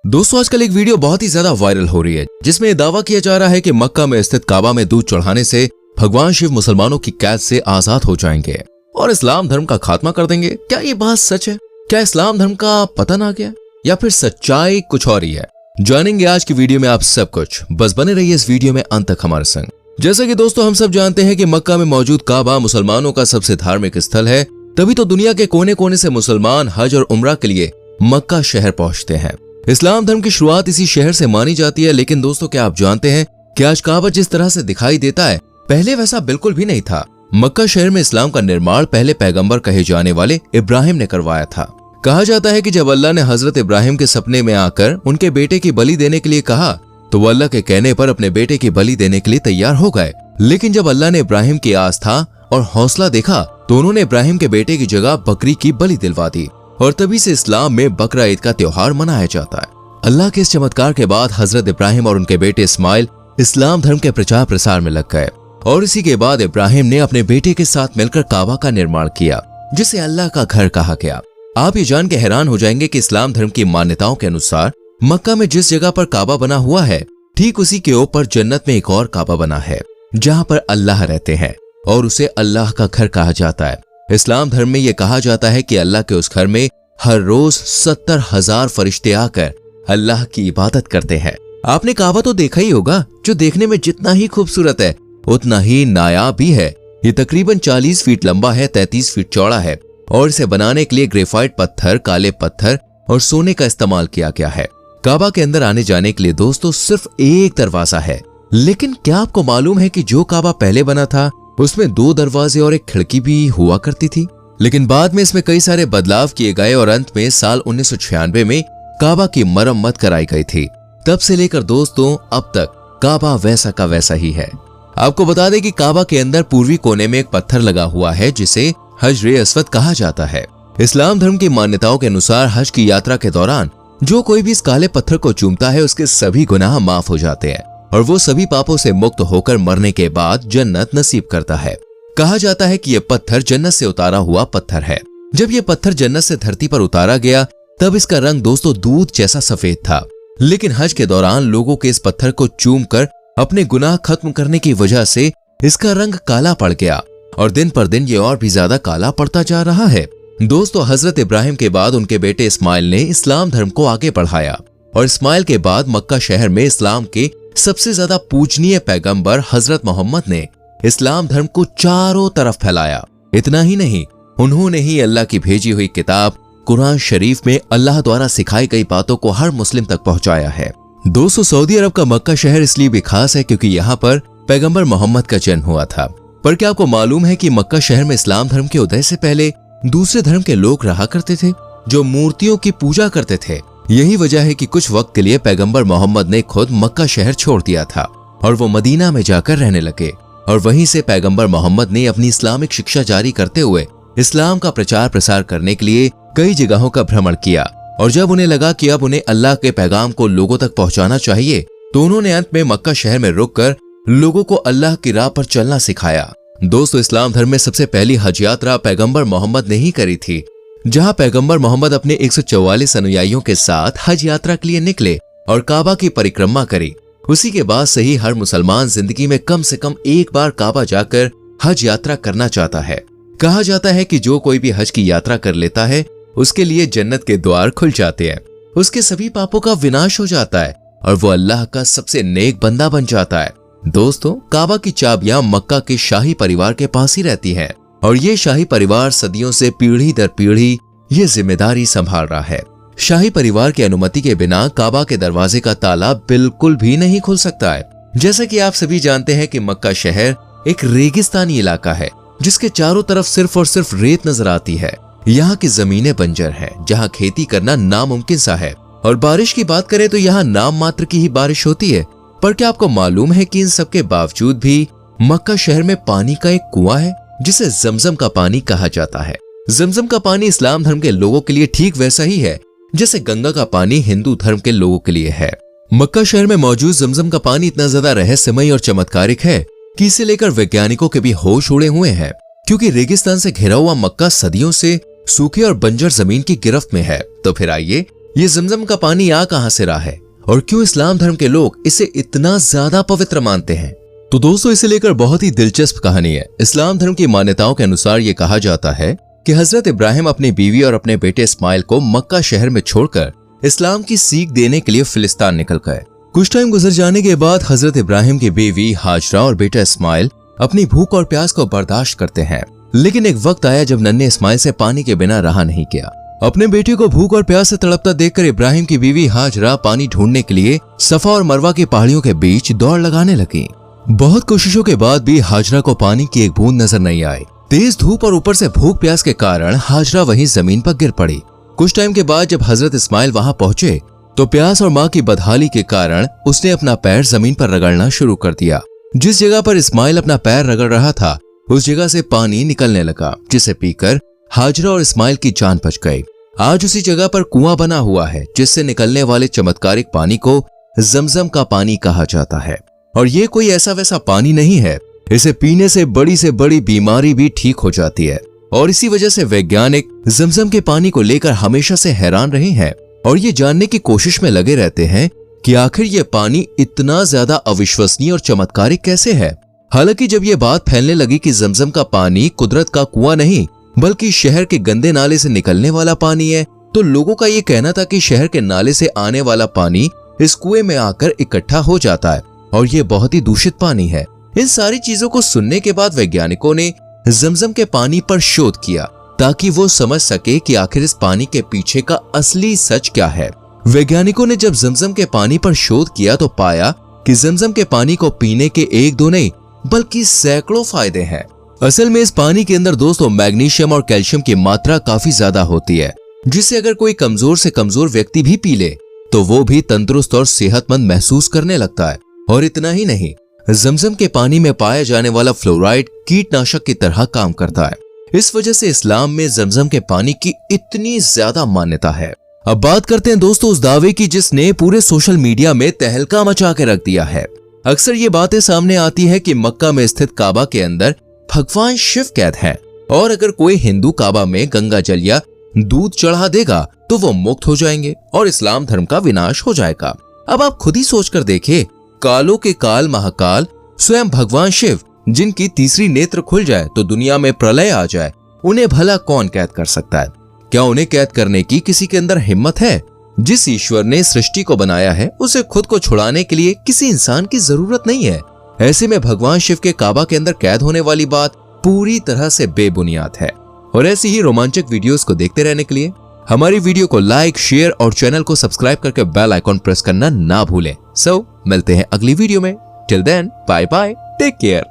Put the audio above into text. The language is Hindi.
दोस्तों आजकल एक वीडियो बहुत ही ज्यादा वायरल हो रही है जिसमें दावा किया जा रहा है कि मक्का में स्थित काबा में दूध चढ़ाने से भगवान शिव मुसलमानों की कैद से आजाद हो जाएंगे और इस्लाम धर्म का खात्मा कर देंगे। क्या ये बात सच है? क्या इस्लाम धर्म का पतन आ गया या फिर सच्चाई कुछ और ही है? जानेंगे आज की वीडियो में आप सब कुछ। बस बने रहिए इस वीडियो में अंत तक हमारे संग। जैसा कि दोस्तों हम सब जानते हैं कि मक्का में मौजूद काबा मुसलमानों का सबसे धार्मिक स्थल है, तभी तो दुनिया के कोने कोने से मुसलमान हज और उम्रा के लिए मक्का शहर पहुंचते हैं। इस्लाम धर्म की शुरुआत इसी शहर से मानी जाती है। लेकिन दोस्तों क्या आप जानते हैं कि आज काबा जिस तरह से दिखाई देता है पहले वैसा बिल्कुल भी नहीं था। मक्का शहर में इस्लाम का निर्माण पहले पैगंबर कहे जाने वाले इब्राहिम ने करवाया था। कहा जाता है कि जब अल्लाह ने हजरत इब्राहिम के सपने में आकर उनके बेटे की बलि देने के लिए कहा तो वो अल्लाह के कहने पर अपने बेटे की बलि देने के लिए तैयार हो गए। लेकिन जब अल्लाह ने इब्राहिम की आस्था और हौसला देखा तो उन्होंने इब्राहिम के बेटे की जगह बकरी की बलि दिलवा दी और तभी से इस्लाम में बकरा ईद का त्योहार मनाया जाता है। अल्लाह के इस चमत्कार के बाद हजरत इब्राहिम और उनके बेटे इस्माइल इस्लाम धर्म के प्रचार प्रसार में लग गए और इसी के बाद इब्राहिम ने अपने बेटे के साथ मिलकर काबा का निर्माण किया जिसे अल्लाह का घर कहा गया। आप ये जान के हैरान हो जाएंगे कि इस्लाम धर्म की मान्यताओं के अनुसार मक्का में जिस जगह पर काबा बना हुआ है ठीक उसी के ऊपर जन्नत में एक और काबा बना है जहाँ पर अल्लाह रहते हैं और उसे अल्लाह का घर कहा जाता है। इस्लाम धर्म में यह कहा जाता है कि अल्लाह के उस घर में हर रोज 70,000 फरिश्ते आकर अल्लाह की इबादत करते हैं। आपने काबा तो देखा ही होगा जो देखने में जितना ही खूबसूरत है उतना ही नायाब भी है। ये तकरीबन 40 फीट लंबा है, 33 फीट चौड़ा है और इसे बनाने के लिए ग्रेफाइट पत्थर, काले पत्थर और सोने का इस्तेमाल किया गया है। काबा के अंदर आने जाने के लिए दोस्तों सिर्फ एक दरवाजा है। लेकिन क्या आपको मालूम है कि जो काबा पहले बना था उसमें 2 दरवाजे और एक खिड़की भी हुआ करती थी। लेकिन बाद में इसमें कई सारे बदलाव किए गए और अंत में साल 1996 में काबा की मरम्मत कराई गई थी। तब से लेकर दोस्तों अब तक काबा वैसा का वैसा ही है। आपको बता दें कि काबा के अंदर पूर्वी कोने में एक पत्थर लगा हुआ है जिसे हजरे अस्वद कहा जाता है। इस्लाम धर्म की मान्यताओं के अनुसार हज की यात्रा के दौरान जो कोई भी इस काले पत्थर को चूमता है उसके सभी गुनाह माफ हो जाते हैं और वो सभी पापों से मुक्त होकर मरने के बाद जन्नत नसीब करता है। कहा जाता है कि यह पत्थर जन्नत से उतारा हुआ पत्थर है। जब यह पत्थर जन्नत से धरती पर उतारा गया तब इसका रंग दोस्तों दूध जैसा सफेद था। लेकिन हज के दौरान लोगों के इस पत्थर को चूम कर अपने गुनाह खत्म करने की वजह से इसका रंग काला पड़ गया और दिन पर दिन ये और भी ज्यादा काला पड़ता जा रहा है। दोस्तों हजरत इब्राहिम के बाद उनके बेटे इस्माइल ने इस्लाम धर्म को आगे बढ़ाया और इस्माइल के बाद मक्का शहर में इस्लाम के सबसे ज्यादा पूजनीय पैगंबर हजरत मोहम्मद ने इस्लाम धर्म को चारों तरफ फैलाया। इतना ही नहीं, उन्होंने ही अल्लाह की भेजी हुई किताब कुरान शरीफ में अल्लाह द्वारा सिखाई गई बातों को हर मुस्लिम तक पहुंचाया है। दोस्तों सऊदी अरब का मक्का शहर इसलिए भी खास है क्योंकि यहाँ पर पैगंबर मोहम्मद का जन्म हुआ था। पर क्या आपको मालूम है कि मक्का शहर में इस्लाम धर्म के उदय से पहले दूसरे धर्म के लोग रहा करते थे जो मूर्तियों की पूजा करते थे। यही वजह है कि कुछ वक्त के लिए पैगंबर मोहम्मद ने खुद मक्का शहर छोड़ दिया था और वो मदीना में जाकर रहने लगे और वहीं से पैगंबर मोहम्मद ने अपनी इस्लामिक शिक्षा जारी करते हुए इस्लाम का प्रचार प्रसार करने के लिए कई जगहों का भ्रमण किया और जब उन्हें लगा कि अब उन्हें अल्लाह के पैगाम को लोगों तक पहुंचाना चाहिए तो उन्होंने अंत में मक्का शहर में रुककर लोगों को अल्लाह की राह पर चलना सिखाया। दोस्तों इस्लाम धर्म में सबसे पहली हज यात्रा पैगंबर मोहम्मद ने ही करी थी, जहां पैगंबर मोहम्मद अपने 144 अनुयायियों के साथ हज यात्रा के लिए निकले और काबा की परिक्रमा करी। उसी के बाद से ही हर मुसलमान जिंदगी में कम से कम एक बार काबा जाकर हज यात्रा करना चाहता है। कहा जाता है कि जो कोई भी हज की यात्रा कर लेता है उसके लिए जन्नत के द्वार खुल जाते हैं, उसके सभी पापों का विनाश हो जाता है और वो अल्लाह का सबसे नेक बंदा बन जाता है। दोस्तों काबा की चाबियां मक्का के शाही परिवार के पास ही रहती हैं और ये शाही परिवार सदियों से पीढ़ी दर पीढ़ी ये जिम्मेदारी संभाल रहा है। शाही परिवार की अनुमति के बिना काबा के दरवाजे का ताला बिल्कुल भी नहीं खुल सकता है। जैसा कि आप सभी जानते हैं कि मक्का शहर एक रेगिस्तानी इलाका है जिसके चारों तरफ सिर्फ और सिर्फ रेत नजर आती है। यहाँ की जमीनें बंजर हैं, जहाँ खेती करना नामुमकिन सा है और बारिश की बात करें तो यहाँ नाम मात्र की ही बारिश होती है। पर क्या आपको मालूम है कि इन सब के बावजूद भी मक्का शहर में पानी का एक कुआं है जिसे जमजम का पानी कहा जाता है। जमजम का पानी इस्लाम धर्म के लोगों के लिए ठीक वैसा ही है जैसे गंगा का पानी हिंदू धर्म के लोगों के लिए है। मक्का शहर में मौजूद जमजम का पानी इतना ज्यादा रहस्यमय और चमत्कारिक है कि इसे लेकर वैज्ञानिकों के भी होश उड़े हुए हैं, क्योंकि रेगिस्तान से घिरा हुआ मक्का सदियों से सूखी और बंजर जमीन की गिरफ्त में है। तो फिर आइए, ये जमजम का पानी आ कहां से रहा है और क्यों इस्लाम धर्म के लोग इसे इतना ज्यादा पवित्र मानते हैं? तो दोस्तों, इसे लेकर बहुत ही दिलचस्प कहानी है। इस्लाम धर्म की मान्यताओं के अनुसार ये कहा जाता है कि हजरत इब्राहिम अपनी बीवी और अपने बेटे इस्माइल को मक्का शहर में छोड़कर इस्लाम की सीख देने के लिए फिलिस्तीन निकल गए। कुछ टाइम गुजर जाने के बाद हजरत इब्राहिम की बीवी हाजरा और बेटा इस्माइल अपनी भूख और प्यास को बर्दाश्त करते हैं। लेकिन एक वक्त आया जब नन्हे इस्माइल से पानी के बिना रहा नहीं गया। अपने बेटे को भूख और प्यास से तड़पता देखकर इब्राहिम की बीवी हाजरा पानी ढूंढने के लिए सफा और मरवा की पहाड़ियों के बीच दौड़ लगाने लगी। बहुत कोशिशों के बाद भी हाजरा को पानी की एक बूंद नजर नहीं आई। तेज धूप और ऊपर से भूख प्यास के कारण हाजरा वहीं जमीन पर गिर पड़ी। कुछ टाइम के बाद जब हजरत इस्माइल वहां पहुंचे तो प्यास और माँ की बदहाली के कारण उसने अपना पैर जमीन पर रगड़ना शुरू कर दिया। जिस जगह पर इस्माइल अपना पैर रगड़ रहा था उस जगह से पानी निकलने लगा, जिसे पीकर हाजरा और इस्माइल की जान बच गई। आज उसी जगह पर कुआं बना हुआ है जिससे निकलने वाले चमत्कारिक पानी को जमजम का पानी कहा जाता है। और ये कोई ऐसा वैसा पानी नहीं है, इसे पीने से बड़ी बीमारी भी ठीक हो जाती है। और इसी वजह से वैज्ञानिक जमजम के पानी को लेकर हमेशा से हैरान रहे हैं और ये जानने की कोशिश में लगे रहते हैं कि आखिर ये पानी इतना ज्यादा अविश्वसनीय और चमत्कारिक कैसे है। हालांकि जब ये बात फैलने लगी कि जमजम का पानी कुदरत का कुआं नहीं बल्कि शहर के गंदे नाले से निकलने वाला पानी है, तो लोगों का ये कहना था कि शहर के नाले से आने वाला पानी इस कुएं में आकर इकट्ठा हो जाता है और ये बहुत ही दूषित पानी है। इन सारी चीजों को सुनने के बाद वैज्ञानिकों ने जमजम के पानी पर शोध किया ताकि वो समझ सके कि आखिर इस पानी के पीछे का असली सच क्या है। वैज्ञानिकों ने जब जमजम के पानी पर शोध किया तो पाया कि जमजम के पानी को पीने के एक दो नहीं बल्कि सैकड़ों फायदे हैं। असल में इस पानी के अंदर दोस्तों मैग्नीशियम और कैल्शियम की मात्रा काफी ज्यादा होती है, जिससे अगर कोई कमजोर से कमजोर व्यक्ति भी पी ले तो वो भी तंदुरुस्त और सेहतमंद महसूस करने लगता है। और इतना ही नहीं, जमजम के पानी में पाया जाने वाला फ्लोराइड कीटनाशक की तरह काम करता है। इस वजह से इस्लाम में जमजम के पानी की इतनी ज्यादा मान्यता है। अब बात करते हैं दोस्तों उस दावे की जिसने पूरे सोशल मीडिया में तहलका मचा के रख दिया है। अक्सर ये बातें सामने आती है कि मक्का में स्थित काबा के अंदर भगवान शिव कैद हैं और अगर कोई हिंदू काबा में गंगा जल या दूध चढ़ा देगा तो वो मुक्त हो जाएंगे और इस्लाम धर्म का विनाश हो जाएगा। अब आप खुद ही सोचकर देखिए, कालों के काल महाकाल स्वयं भगवान शिव जिनकी तीसरी नेत्र खुल जाए तो दुनिया में प्रलय आ जाए, उन्हें भला कौन कैद कर सकता है? क्या उन्हें कैद करने की किसी के अंदर हिम्मत है? जिस ईश्वर ने सृष्टि को बनाया है उसे खुद को छुड़ाने के लिए किसी इंसान की जरूरत नहीं है। ऐसे में भगवान शिव के काबा के अंदर कैद होने वाली बात पूरी तरह से बेबुनियाद है। और ऐसी ही रोमांचक वीडियोस को देखते रहने के लिए हमारी वीडियो को लाइक, शेयर और चैनल को सब्सक्राइब करके बेल आइकॉन प्रेस करना ना भूलें। मिलते हैं अगली वीडियो में। Till then, bye bye, take care.